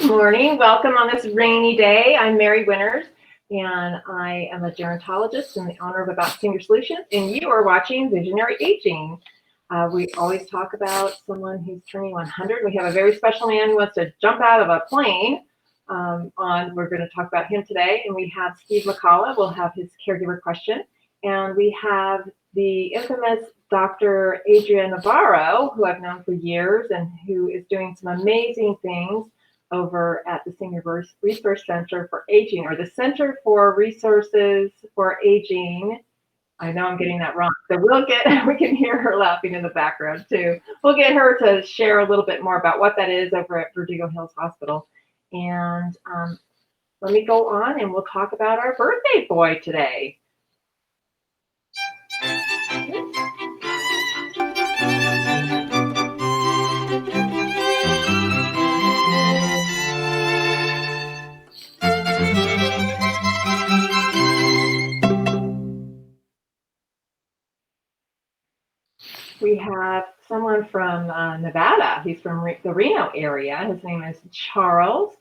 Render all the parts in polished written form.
Good morning. Welcome on this rainy day. I'm Mary Winters, and I am a gerontologist and the owner of About Senior Solutions, and you are watching Visionary Aging. We always talk about someone who's turning 100. We have a very special man who wants to jump out of a plane. We're going to talk about him today, and we have Steve McCullough. We'll have his caregiver question, and we have the infamous Dr. Adria Navarro, who I've known for years and who is doing some amazing things over at the Senior Resource Center for Aging, or the Center for Resources for Aging. I know I'm getting that wrong. So we can hear her laughing in the background too. We'll get her to share a little bit more about what that is over at Verdugo Hills Hospital. And let me go on and we'll talk about our birthday boy today. We have someone from Nevada. He's from the Reno area. His name is Charles.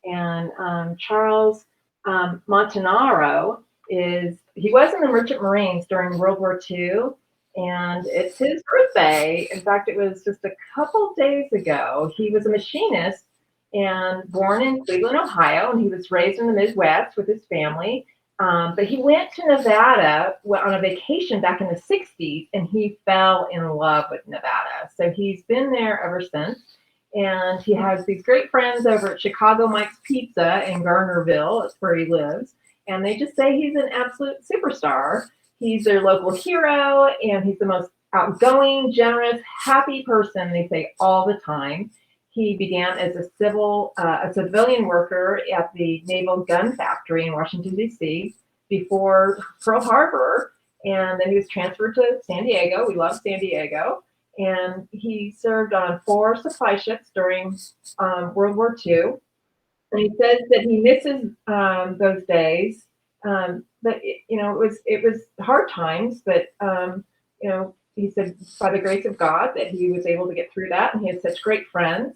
And Charles Montanaro he was in the Merchant Marines during World War II, and it's his birthday. In fact, it was just a couple days ago. He was a machinist and born in Cleveland, Ohio, and he was raised in the Midwest with his family. But he went to Nevada on a vacation back in the 60s, and he fell in love with Nevada. So he's been there ever since. And he has these great friends over at Chicago Mike's Pizza in Garnerville. That's where he lives. And they just say he's an absolute superstar. He's their local hero, and he's the most outgoing, generous, happy person, they say all the time. He began as a civilian worker at the Naval Gun Factory in Washington, D.C. before Pearl Harbor. And then he was transferred to San Diego. We love San Diego. And he served on 4 supply ships during World War II. And he says that he misses those days. But it was hard times. But he said by the grace of God that he was able to get through that, and he had such great friends.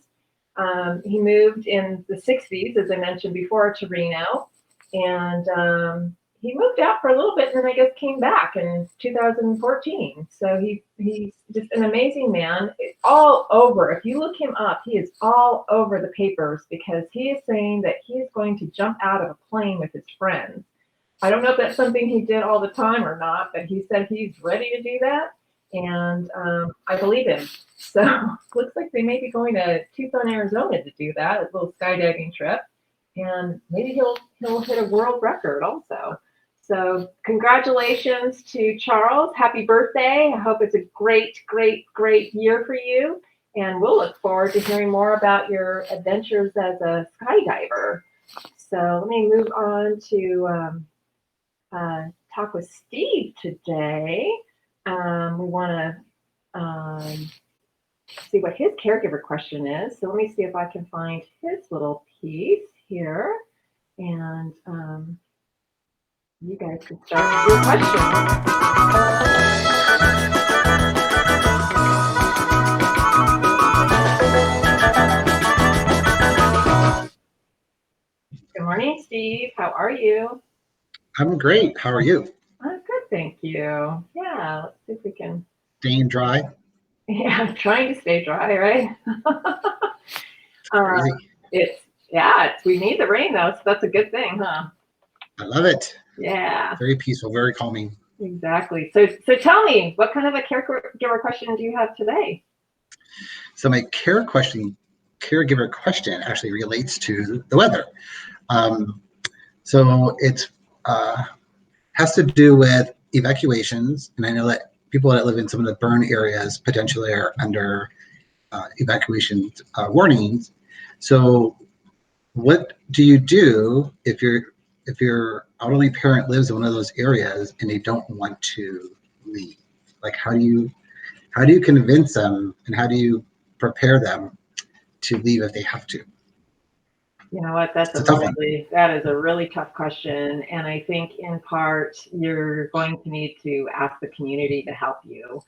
He moved in the 60s, as I mentioned before, to Reno, and he moved out for a little bit and then I guess came back in 2014. So he's just an amazing man. It's all over. If you look him up, he is all over the papers because he is saying that he is going to jump out of a plane with his friends. I don't know if that's something he did all the time or not, but he said he's ready to do that. And I believe him. So looks like they may be going to Tucson, Arizona to do that, a little skydiving trip. And maybe he'll hit a world record also. So congratulations to Charles. Happy birthday. I hope it's a great, great, great year for you. And we'll look forward to hearing more about your adventures as a skydiver. So let me move on to talk with Steve today. We want to see what his caregiver question is. So let me see if I can find his little piece here. And you guys can start with your question. Good morning, Steve. How are you? I'm great. How are you? I'm good, thank you. Yeah, let's see if we can. Staying dry? Yeah, I'm trying to stay dry, right? We need the rain though, so that's a good thing, huh? I love it. Yeah. Very peaceful, very calming. Exactly. So tell me, what kind of a caregiver question do you have today? So my caregiver question actually relates to the weather. So it has to do with evacuations, and I know that people that live in some of the burn areas potentially are under evacuation warnings. So what do you do if your elderly parent lives in one of those areas and they don't want to leave? Like how do you convince them, and how do you prepare them to leave if they have to? You know what? That is a really tough question, and I think in part you're going to need to ask the community to help you.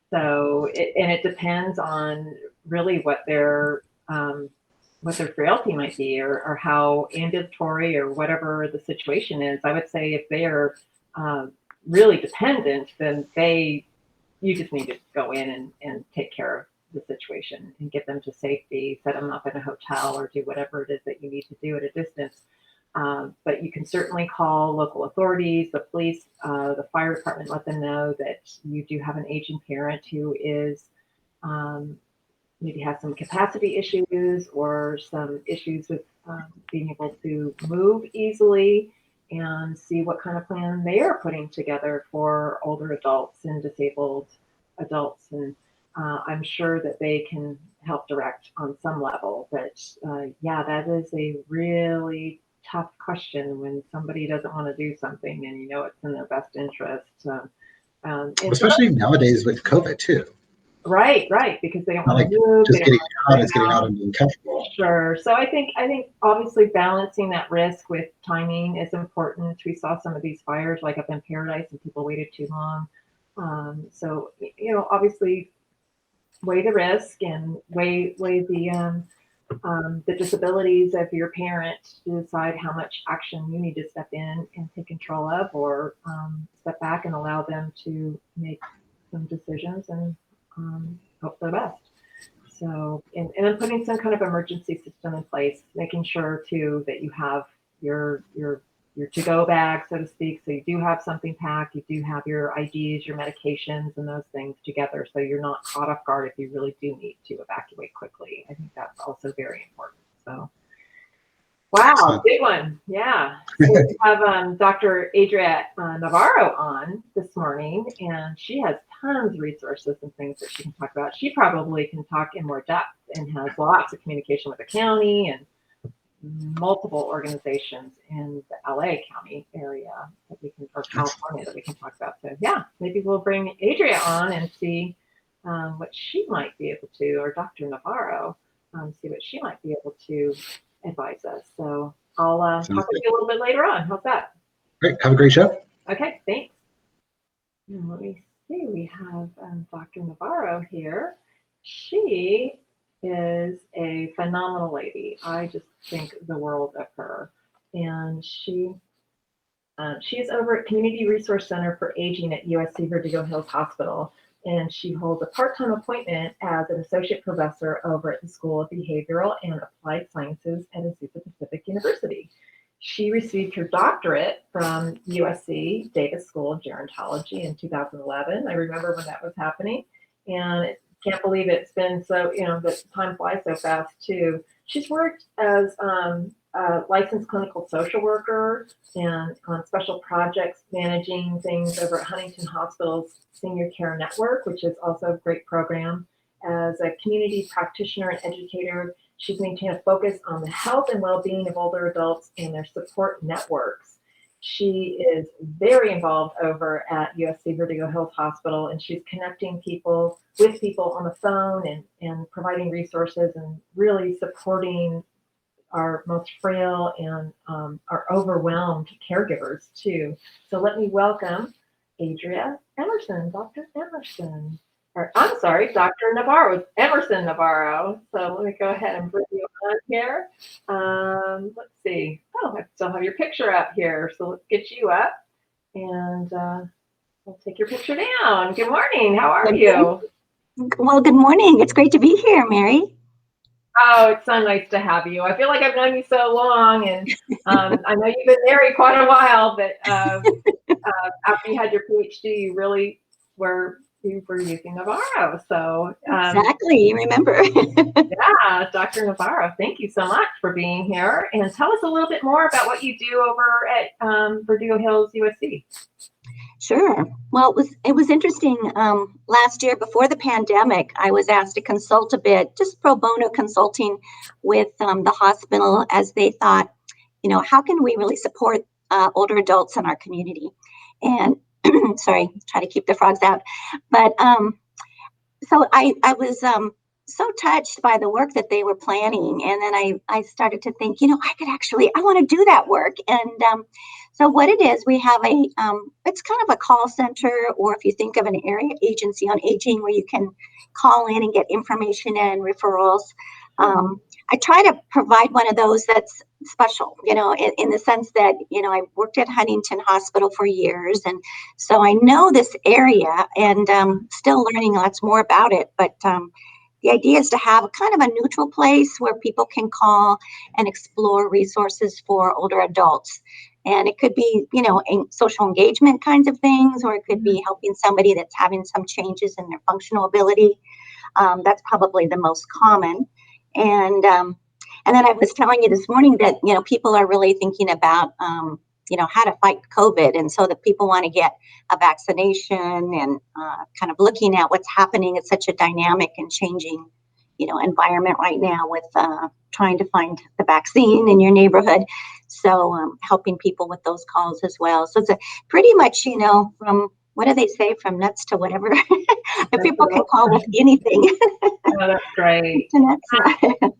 So it depends on really what their what their frailty might be, or how ambulatory or whatever the situation is. I would say if they are uh, really dependent, then you just need to go in and take care of the situation and get them to safety, set them up in a hotel, or do whatever it is that you need to do at a distance. But you can certainly call local authorities, the police, the fire department, let them know that you do have an aging parent who is um, maybe has some capacity issues or some issues with being able to move easily, and see what kind of plan they are putting together for older adults and disabled adults. And I'm sure that they can help direct on some level. But yeah, that is a really tough question when somebody doesn't want to do something and you know it's in their best interest. And so Especially nowadays with COVID too. right, right, because they don't Not want like to move, they just don't getting want out to is getting out. out and being comfortable. Sure. So I think obviously balancing that risk with timing is important. We saw some of these fires like up in Paradise and people waited too long. So obviously weigh the risk and weigh the disabilities of your parent to decide how much action you need to step in and take control of, or step back and allow them to make some decisions and hope for the best. So, and then putting some kind of emergency system in place, making sure too that you have your to-go bag, so to speak. So you do have something packed, you do have your IDs, your medications, and those things together, so you're not caught off guard if you really do need to evacuate quickly. I think that's also very important. So, wow, Excellent. big one. Yeah. So we have Dr. Adria Navarro on this morning, and she has tons of resources and things that she can talk about. She probably can talk in more depth and has lots of communication with the county and multiple organizations in the LA County area that we can, or California, that we can talk about. So yeah, maybe we'll bring Adria on and see what she might be able to, or Dr. Navarro, see what she might be able to advise us. So I'll Sounds talk with good. you a little bit later on. How's that? Great. Have a great show. Okay, thanks. And let me see, we have Dr. Navarro here. She is a phenomenal lady. I just think the world of her. And she's over at Community Resource Center for Aging at USC Verdugo Hills Hospital. And she holds a part-time appointment as an associate professor over at the School of Behavioral and Applied Sciences at Azusa Pacific University. She received her doctorate from USC Davis School of Gerontology in 2011. I remember when that was happening, and I can't believe it's been so, the time flies so fast too. She's worked as a licensed clinical social worker and on special projects managing things over at Huntington Hospital's Senior Care Network, which is also a great program. As a community practitioner and educator, she's maintained a focus on the health and well-being of older adults and their support networks. She is very involved over at USC Verdugo Hills Hospital, and she's connecting people with people on the phone, and providing resources and really supporting our most frail and our overwhelmed caregivers too. So let me welcome Adria Emerson, Dr. Emerson. Or, I'm sorry, Dr. Navarro, Emerson Navarro. So let me go ahead and bring you on here. Let's see. Oh, I still have your picture up here. So let's get you up, and we'll take your picture down. Good morning. How are you? Well, good morning. It's great to be here, Mary. Oh, it's so nice to have you. I feel like I've known you so long, and I know you've been married quite a while. But after you had your PhD, you were using Navarro. So Exactly, you remember. yeah, Dr. Navarro, thank you so much for being here, and tell us a little bit more about what you do over at Verdugo Hills, USC. Sure. Well, it was interesting. Last year, before the pandemic, I was asked to consult a bit, just pro bono consulting with the hospital, as they thought, how can we really support older adults in our community? And sorry, try to keep the frogs out. But so I was so touched by the work that they were planning, and then I started to think, I want to do that work. And so what it is, we have it's kind of a call center, or if you think of an area agency on aging, where you can call in and get information and referrals. I try to provide one of those that's special, in the sense that, I worked at Huntington Hospital for years. And so I know this area and still learning lots more about it. But the idea is to have a kind of a neutral place where people can call and explore resources for older adults. And it could be, social engagement kinds of things, or it could be helping somebody that's having some changes in their functional ability. That's probably the most common. And then I was telling you this morning that, people are really thinking about, how to fight COVID. And so that people want to get a vaccination and kind of looking at what's happening. It's such a dynamic and changing, environment right now with trying to find the vaccine in your neighborhood. So helping people with those calls as well. So it's pretty much, from, what do they say, from nuts to whatever. People can call with anything. Oh, that's great. And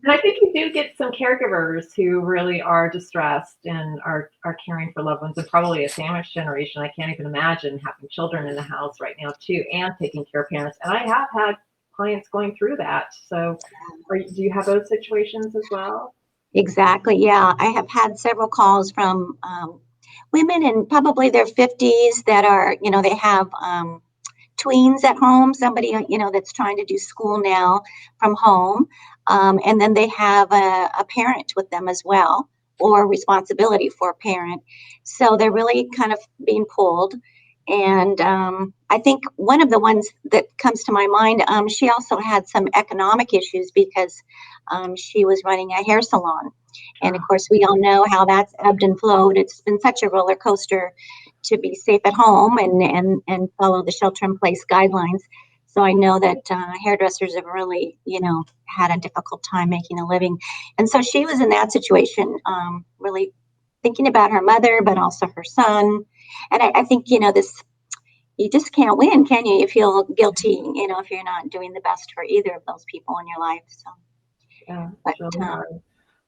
I think you do get some caregivers who really are distressed and are caring for loved ones, and probably a sandwich generation. I can't even imagine having children in the house right now too, and taking care of parents. And I have had clients going through that. So do you have those situations as well? Exactly. Yeah. I have had several calls from women in probably their 50s that are, they have tweens at home, somebody, that's trying to do school now from home. And then they have a parent with them as well, or responsibility for a parent. So they're really kind of being pulled. And I think one of the ones that comes to my mind, she also had some economic issues because she was running a hair salon. And of course, we all know how that's ebbed and flowed. It's been such a roller coaster to be safe at home and follow the shelter-in-place guidelines. So I know that hairdressers have really, had a difficult time making a living. And so she was in that situation, really thinking about her mother, but also her son. And I think, this, you just can't win, can you? You feel guilty, if you're not doing the best for either of those people in your life. So, Yeah, but, it's really hard.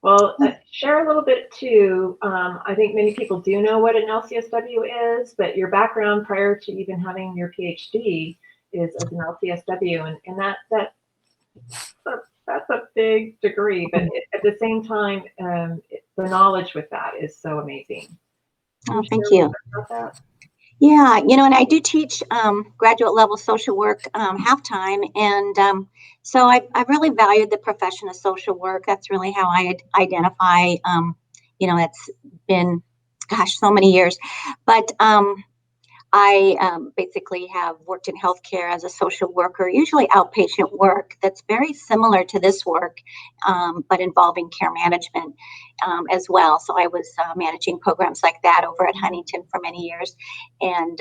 Well, share a little bit too. I think many people do know what an LCSW is, but your background prior to even having your PhD is as an LCSW, and that's a big degree. But at the same time, the knowledge with that is so amazing. Oh, thank you. About that? Yeah, and I do teach graduate level social work half-time. And so I really valued the profession of social work. That's really how I identify. It's been, gosh, so many years. But I basically have worked in healthcare as a social worker, usually outpatient work that's very similar to this work, but involving care management as well. So I was managing programs like that over at Huntington for many years. And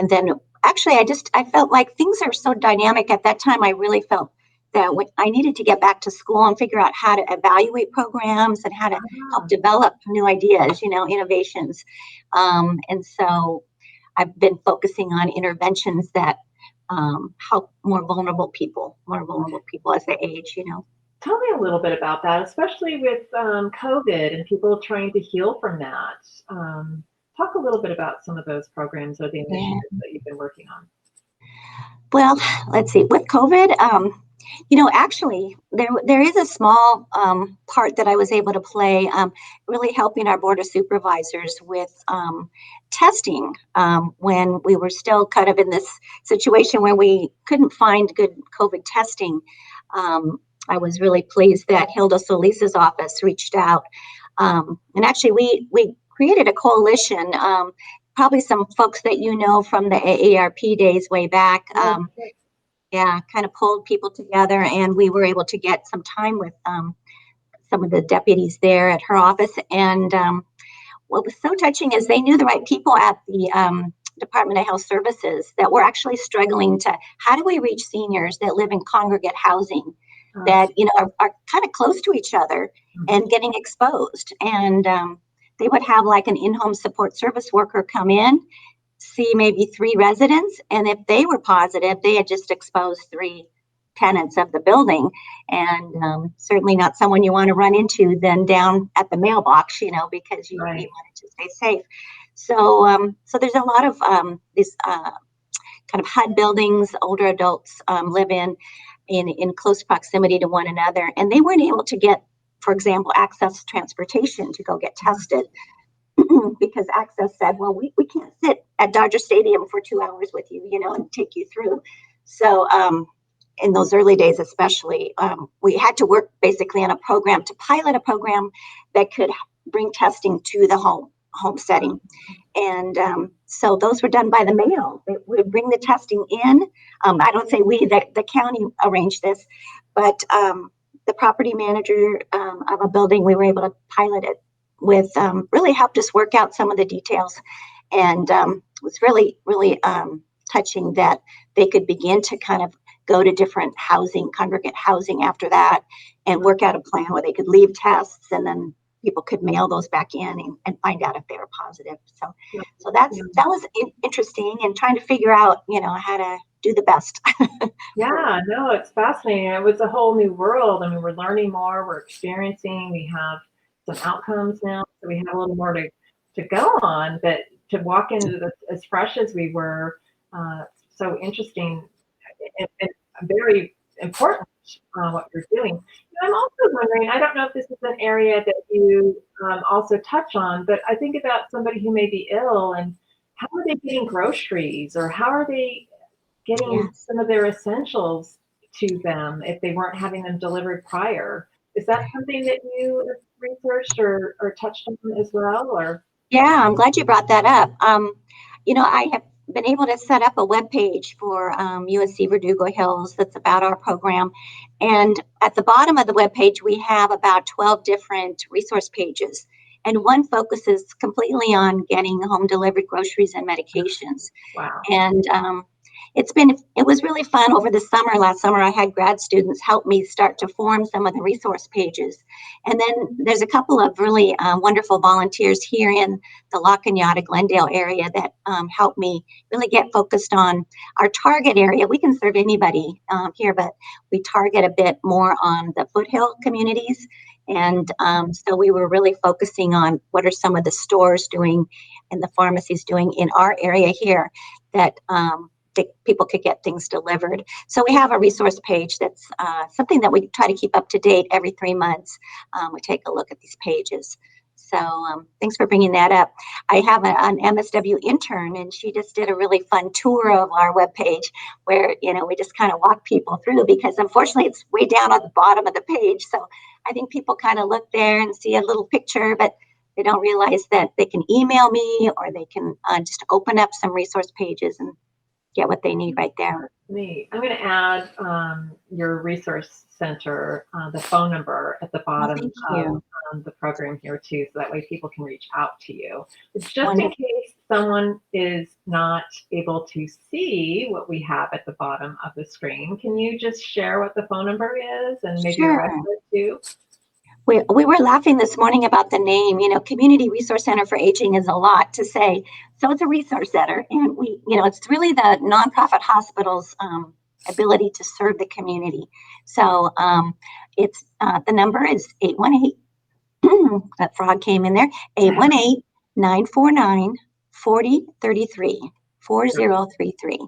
then actually, I felt like things are so dynamic at that time. I really felt that I needed to get back to school and figure out how to evaluate programs and how to help develop new ideas, innovations. And so I've been focusing on interventions that help more vulnerable people as they age, Tell me a little bit about that, especially with COVID and people trying to heal from that. Talk a little bit about some of those programs or the initiatives that you've been working on. Well, let's see. With COVID, actually, there is a small part that I was able to play, really helping our board of supervisors with testing when we were still kind of in this situation where we couldn't find good COVID testing. I was really pleased that Hilda Solis's office reached out. And actually, we created a coalition, probably some folks that from the AARP days way back. Kind of pulled people together, and we were able to get some time with some of the deputies there at her office. And what was so touching is they knew the right people at the Department of Health Services that were actually struggling to, how do we reach seniors that live in congregate housing that, are kind of close to each other and getting exposed. And they would have like an in-home support service worker come in, see maybe 3 residents, and if they were positive, they had just exposed 3 tenants of the building, and certainly not someone you want to run into then down at the mailbox, because you wanted to stay safe. So there's a lot of these kind of HUD buildings older adults live in close proximity to one another, and they weren't able to get, for example, access to transportation to go get tested because Access said, well, we can't sit at Dodger Stadium for 2 hours with you, and take you through. So in those early days, especially, we had to work basically on a program to pilot a program that could bring testing to the home setting. And so those were done by the mail. We would bring the testing in. I don't say we, the county arranged this, but the property manager of a building, we were able to pilot it with, really helped us work out some of the details. And it was really, really touching that they could begin to kind of go to different congregate housing after that, and work out a plan where they could leave tests, and then people could mail those back in and find out if they were positive. So that was interesting, and trying to figure out, how to do the best. Yeah, no, it's fascinating. It was a whole new world. I mean, we're learning more, we're experiencing, we have some outcomes now, so we have a little more to go on, but to walk into this as fresh as we were, so interesting and very important, what you're doing. I'm also wondering, I don't know if this is an area that you also touch on, but I think about somebody who may be ill, and how are they getting groceries, or how are they getting some of their essentials to them if they weren't having them delivered prior? Is that something that you have researched or touched on as well? Or Yeah, I'm glad you brought that up. I have been able to set up a web page for USC Verdugo Hills that's about our program. And at the bottom of the web page, we have about 12 different resource pages. And one focuses completely on getting home delivered groceries and medications. wow. And it was really fun over the summer. Last summer, I had grad students help me start to form some of the resource pages. And then there's a couple of really wonderful volunteers here in the La Cañada, Glendale area that helped me really get focused on our target area. We can serve anybody here, but we target a bit more on the foothill communities. And so we were really focusing on what are some of the stores doing and the pharmacies doing in our area here that people could get things delivered. So we have a resource page that's something that we try to keep up to date every 3 months. We take a look at these pages. So thanks for bringing that up. I have an MSW intern, and she just did a really fun tour of our webpage where, we just kind of walk people through, because unfortunately it's way down at the bottom of the page. So I think people kind of look there and see a little picture, but they don't realize that they can email me, or they can just open up some resource pages and get what they need right there. Neat. I'm going to add your resource center, the phone number at the bottom of the program here too, so that way people can reach out to you. It's just in case someone is not able to see what we have at the bottom of the screen. Can you just share what the phone number is, and maybe your website too? We were laughing this morning about the name. Community Resource Center for Aging is a lot to say. So it's a resource center, and it's really the nonprofit hospital's ability to serve the community. So it's the number is 818. That frog came in there. 818-949-4033. 4033.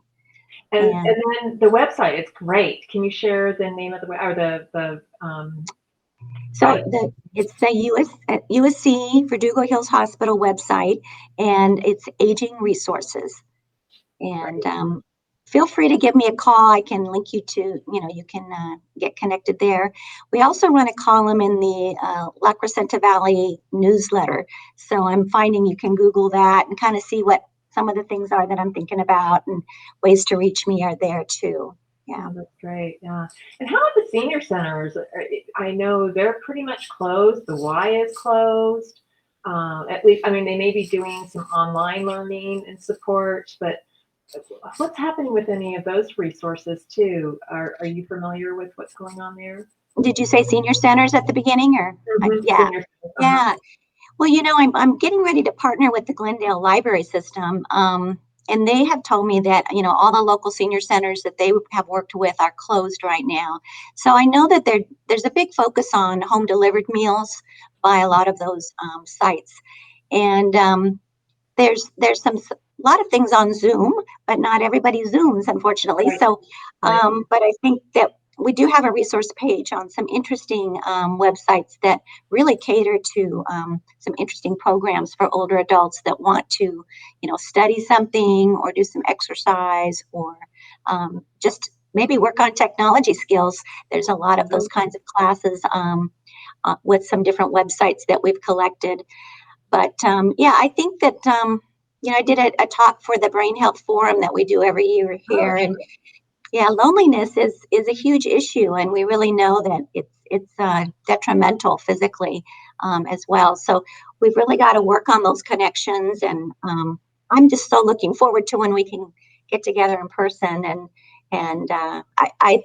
And then the website, it's great. Can you share the name of the So it's the USC Verdugo Hills Hospital website, and it's Aging Resources. And feel free to give me a call. I can link you to, you can get connected there. We also run a column in the La Crescenta Valley newsletter. So I'm finding you can Google that and kind of see what some of the things are that I'm thinking about, and ways to reach me are there too. Yeah, that's great. Yeah. And how about the senior centers? I know they're pretty much closed. The Y is closed. At least, they may be doing some online learning and support, but what's happening with any of those resources too? Are you familiar with what's going on there? Did you say senior centers at the beginning, or? Yeah. Yeah. Well, I'm getting ready to partner with the Glendale Library System. And they have told me that, all the local senior centers that they have worked with are closed right now. So I know that there's a big focus on home delivered meals by a lot of those sites. And there's some lot of things on Zoom, but not everybody Zooms, unfortunately. Right. So, Right. but I think that we do have a resource page on some interesting websites that really cater to some interesting programs for older adults that want to, study something or do some exercise or just maybe work on technology skills. There's a lot of those kinds of classes with some different websites that we've collected. But yeah, I think that I did a talk for the Brain Health Forum that we do every year Oh, here, and yeah, loneliness is a huge issue, and we really know that it's detrimental physically as well. So we've really got to work on those connections, and I'm just so looking forward to when we can get together in person. And I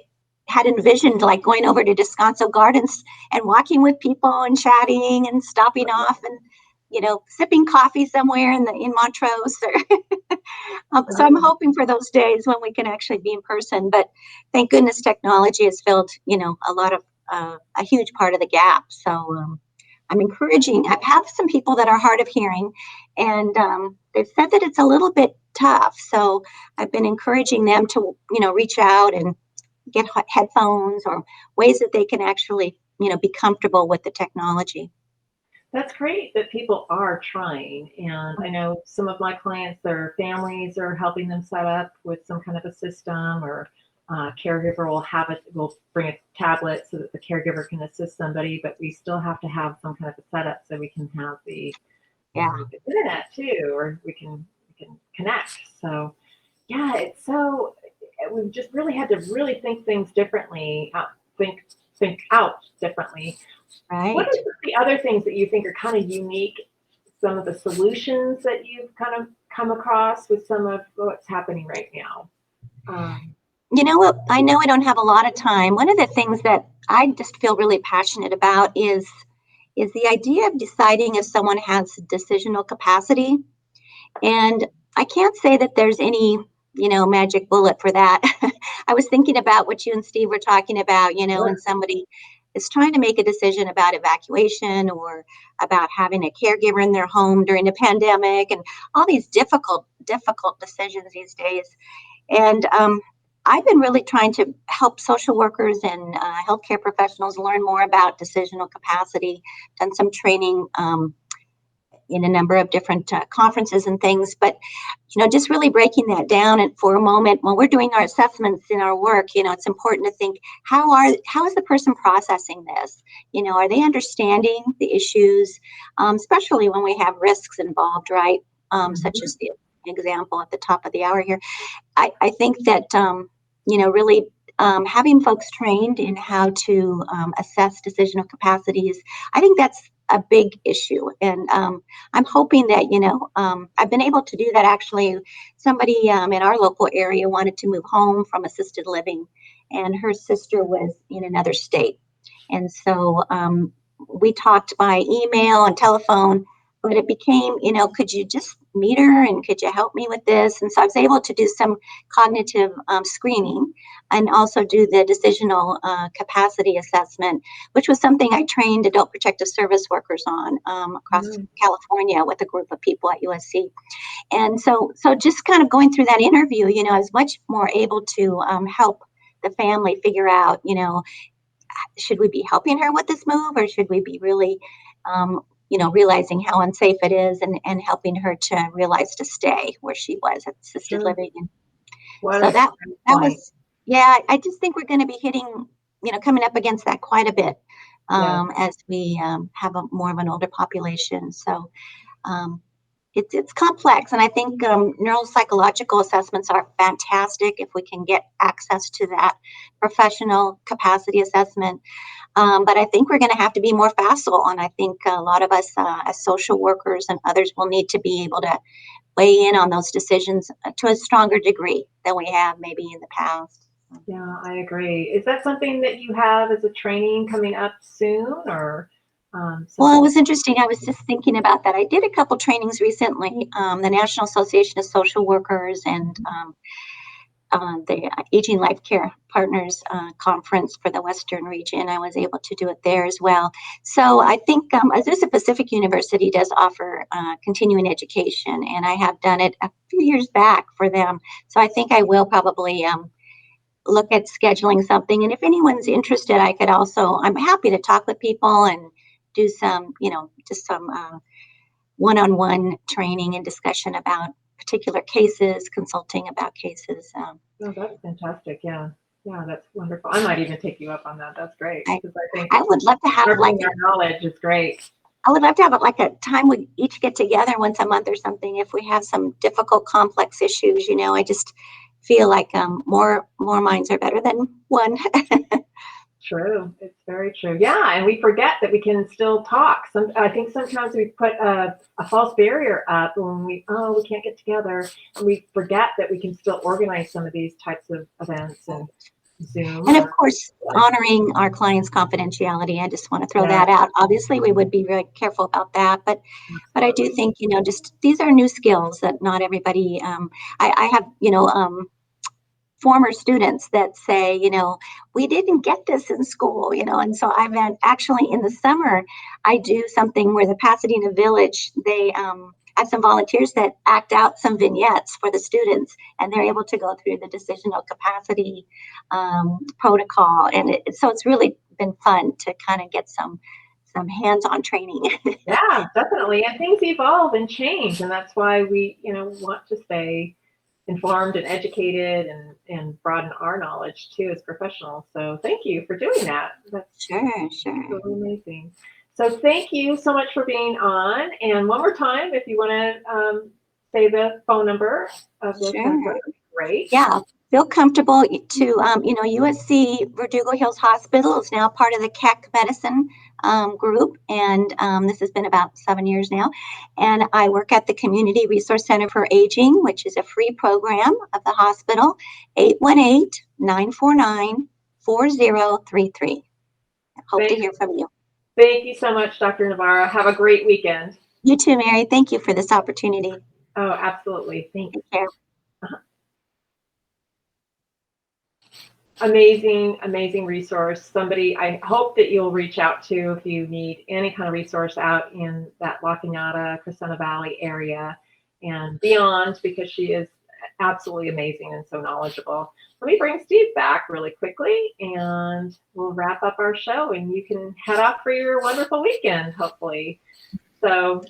had envisioned like going over to Descanso Gardens and walking with people and chatting and stopping off and sipping coffee somewhere in Montrose. So I'm hoping for those days when we can actually be in person. But thank goodness technology has filled, a lot of a huge part of the gap. So I'm encouraging. I have some people that are hard of hearing, and they've said that it's a little bit tough. So I've been encouraging them to, reach out and get headphones or ways that they can actually, be comfortable with the technology. that's great that people are trying. And I know some of my clients, their families are helping them set up with some kind of a system, or caregiver will bring a tablet so that the caregiver can assist somebody, but we still have to have some kind of a setup so we can have Yeah. the internet too, or we can connect. So yeah, it's so we've just really had to really think things differently, think out differently. What Right. are the other things that you think are kind of unique? Some of the solutions that you've kind of come across with some of what's happening right now. Um, You know what? I know I don't have a lot of time. One of the things that I just feel really passionate about is the idea of deciding if someone has decisional capacity. And I can't say that there's any, magic bullet for that. I was thinking about what you and Steve were talking about, when sure. somebody is trying to make a decision about evacuation or about having a caregiver in their home during the pandemic and all these difficult decisions these days. And I've been really trying to help social workers and healthcare professionals learn more about decisional capacity, done some training in a number of different conferences and things. But, just really breaking that down and for a moment when we're doing our assessments in our work, it's important to think how is the person processing this? Are they understanding the issues, especially when we have risks involved, right? Such Mhm. as the example at the top of the hour here. I think that really having folks trained in how to assess decisional capacities, I think that's a big issue, and I'm hoping that I've been able to do that. Actually, somebody in our local area wanted to move home from assisted living, and her sister was in another state, and so we talked by email and telephone, but it became, could you just meet her and could you help me with this? And so I was able to do some cognitive screening and also do the decisional capacity assessment, which was something I trained adult protective service workers on across Mm, California with a group of people at USC. And so just kind of going through that interview, I was much more able to help the family figure out, should we be helping her with this move or should we be really realizing how unsafe it is and helping her to realize to stay where she was at assisted sure. living. And What so a great that point. was, yeah, I just think we're going to be hitting, coming up against that quite a bit Yeah. as we have more of an older population. So um, it's complex, and I think neuropsychological assessments are fantastic if we can get access to that professional capacity assessment. But I think we're going to have to be more facile, and I think a lot of us as social workers and others will need to be able to weigh in on those decisions to a stronger degree than we have maybe in the past. Yeah, I agree. Is that something that you have as a training coming up soon, or Well, it something? was interesting. I was just thinking about that. I did a couple trainings recently, the National Association of Social Workers and the Aging Life Care Partners Conference for the Western region. I was able to do it there as well. So I think Azusa Pacific University does offer continuing education, and I have done it a few years back for them. So I think I will probably look at scheduling something. And if anyone's interested, I'm happy to talk with people and do some, just some one-on-one training and discussion about particular cases, consulting about cases. Oh, that's fantastic. Yeah. Yeah, that's wonderful. I might even take you up on that. That's great. I, Because I think I would love to have sharpening our knowledge is great. I would love to have like a time we each get together once a month or something. If we have some difficult, complex issues, I just feel like more minds are better than one. True. It's very true. Yeah, and we forget that we can still talk. I think sometimes we put a false barrier up when we can't get together, and we forget that we can still organize some of these types of events and Zoom. And of course, honoring our clients' confidentiality. I just want to throw that out. Obviously, we would be very careful about that, but I do think just these are new skills that not everybody. I have former students that say, we didn't get this in school, and so I've been actually in the summer, I do something where the Pasadena Village, they have some volunteers that act out some vignettes for the students, and they're able to go through the decisional capacity protocol. And so it's really been fun to kind of get some hands-on training. Yeah, definitely. And things evolve and change, and that's why we, want to stay informed and educated and broaden our knowledge too as professionals. So thank you for doing that. That's Sure. really amazing. So thank you so much for being on. And one more time, if you want to say the phone number of this, Sure. Great. Yeah. Feel comfortable to, USC Verdugo Hills Hospital is now part of the Keck Medicine group, and this has been about 7 years now. And I work at the Community Resource Center for Aging, which is a free program of the hospital, 818-949-4033. Hope to hear from you. Thank you so much, Dr. Navarro. Have a great weekend. You too, Mary. Thank you for this opportunity. Oh, absolutely. Thank you. Take care. Amazing resource. Somebody I hope that you'll reach out to if you need any kind of resource out in that La Cañada, Crescenta Valley area and beyond, because she is absolutely amazing and so knowledgeable. Let me bring Steve back really quickly and we'll wrap up our show and you can head off for your wonderful weekend, hopefully. So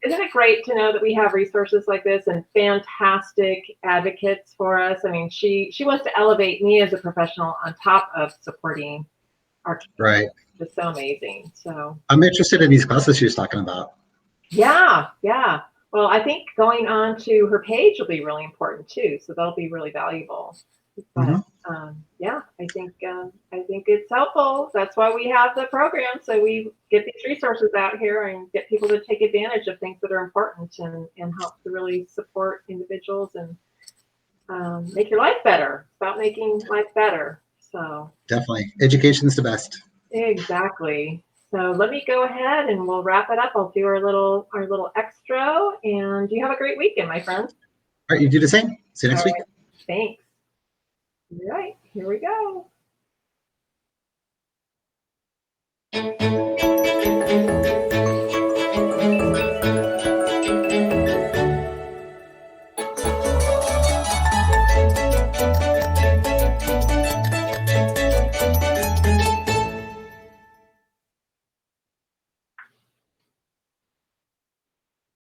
isn't it great to know that we have resources like this and fantastic advocates for us? I mean, she wants to elevate me as a professional on top of supporting our kids. Right. It's so amazing. So I'm interested in these classes she was talking about. Yeah. Well, I think going on to her page will be really important too. So that'll be really valuable. But yeah, I think it's helpful. That's why we have the program. So we get these resources out here and get people to take advantage of things that are important and help to really support individuals and make your life better. It's about making life better. So definitely, education's the best. Exactly. So let me go ahead and we'll wrap it up. I'll do our little extra, and you have a great weekend, my friends. All right, you do the same. See you next week. Thanks. All right, here we go.